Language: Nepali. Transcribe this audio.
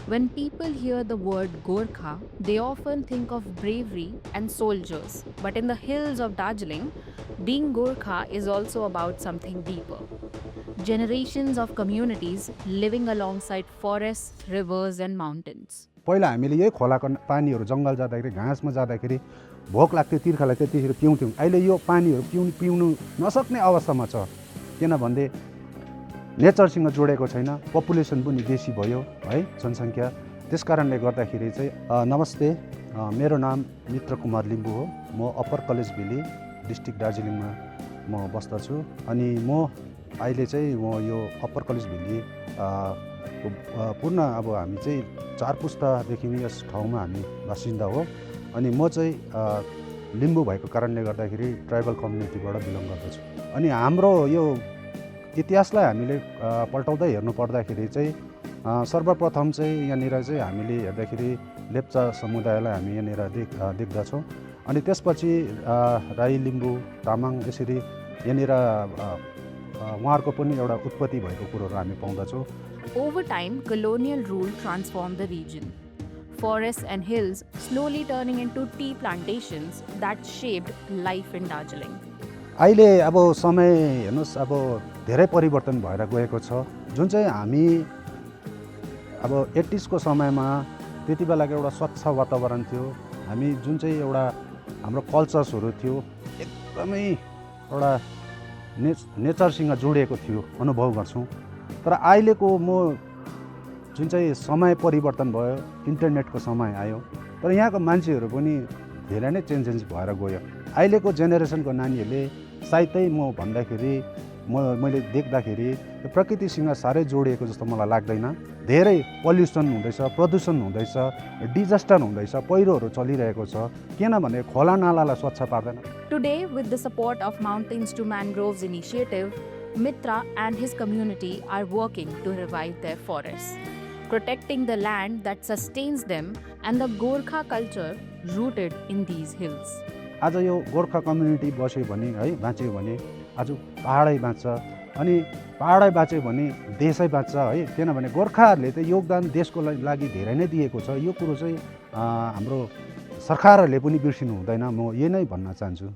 When people hear the word Gorkha, they often think of bravery and soldiers. But in the hills of Darjeeling, being Gorkha is also about something deeper. Generations of communities living alongside forests, rivers, and mountains. पहिला हामीले यही खोलाको पानीहरू जङ्गल जाँदाखेरि घाँसमा जाँदाखेरि भोक लाग्थ्यो तिर्खालाई त्यतिखेर पिउँथ्यौँ। अहिले यो पानीहरू पिउनु नसक्ने अवस्थामा छ, किनभने नेचरसँग जोडेको छैन, पपुलेसन पनि बेसी भयो है, जनसङ्ख्या। त्यस कारणले गर्दाखेरि चाहिँ नमस्ते, मेरो नाम मित्र कुमार लिम्बू हो। म अप्पर कलेज भेली डिस्ट्रिक्ट दार्जिलिङमा म बस्दछु। अनि म अहिले चाहिँ म यो अप्पर कलेज भेली पूर्ण अब हामी चाहिँ 4 पुस्तादेखि यस ठाउँमा हामी बासिन्दा हो। अनि म चाहिँ लिम्बू भएको कारणले गर्दाखेरि ट्राइबल कम्युनिटीबाट बिलङ गर्दछु। अनि हाम्रो यो इतिहासलाई हामीले पल्टाउँदै हेर्नु पर्दाखेरि चाहिँ सर्वप्रथम चाहिँ यहाँनिर चाहिँ हामीले हेर्दाखेरि लेप्चा समुदायलाई हामी यहाँनिर देख्दछौँ। अनि त्यसपछि राई, लिम्बू, तामाङ यसरी यहाँनिर उहाँहरूको पनि एउटा उत्पत्ति भएको कुरोहरू हामी पाउँदछौँ। Over time, colonial rule transformed the region. Forests and hills slowly turning into tea plantations that shaped life in Darjeeling. अहिले अब समय हेर्नुहोस्, अब धेरै परिवर्तन भएर गएको छ। जुन चाहिँ हामी अब 80s को समयमा त्यति बेलाको एउटा स्वच्छ वातावरण थियो। हामी जुन चाहिँ एउटा हाम्रो कल्चर्सहरू थियो एकदमै एउटा नेचरसँग जोडिएको थियो अनुभव गर्छौँ। तर अहिलेको जुन चाहिँ समय परिवर्तन भयो, इन्टरनेटको समय आयो, तर यहाँको मान्छेहरू पनि धेरै नै चेन्जेस भएर गयो। अहिलेको जेनेरेसनको नानीहरूले सायदै म भन्दाखेरि मैले देख्दाखेरि प्रकृतिसँग साह्रै जोडिएको जस्तो मलाई लाग्दैन। धेरै पल्युसन हुँदैछ, प्रदूषण हुँदैछ, डिजास्टर हुँदैछ, पहिरोहरू चलिरहेको छ, किनभने खोला नालालाई स्वच्छ पार्दैन। Today, with the support of Mountains to Mangroves initiative, Mitra and his community are working to revive their forests, protecting the land that sustains them and the Gorkha culture rooted in these hills. आज यो गोर्खा कम्युनिटी बस्यो भने है, बाँच्यो भने आज पहाडै बाँच्छ, अनि पहाडै बाँच्यो भने देशै बाँच्छ है। किनभने गोर्खाहरूले त योगदान देशको लागि धेरै नै दिएको छ। यो कुरो चाहिँ हाम्रो सरकारहरूले पनि बिर्सिनु हुँदैन। म यही नै भन्न चाहन्छु।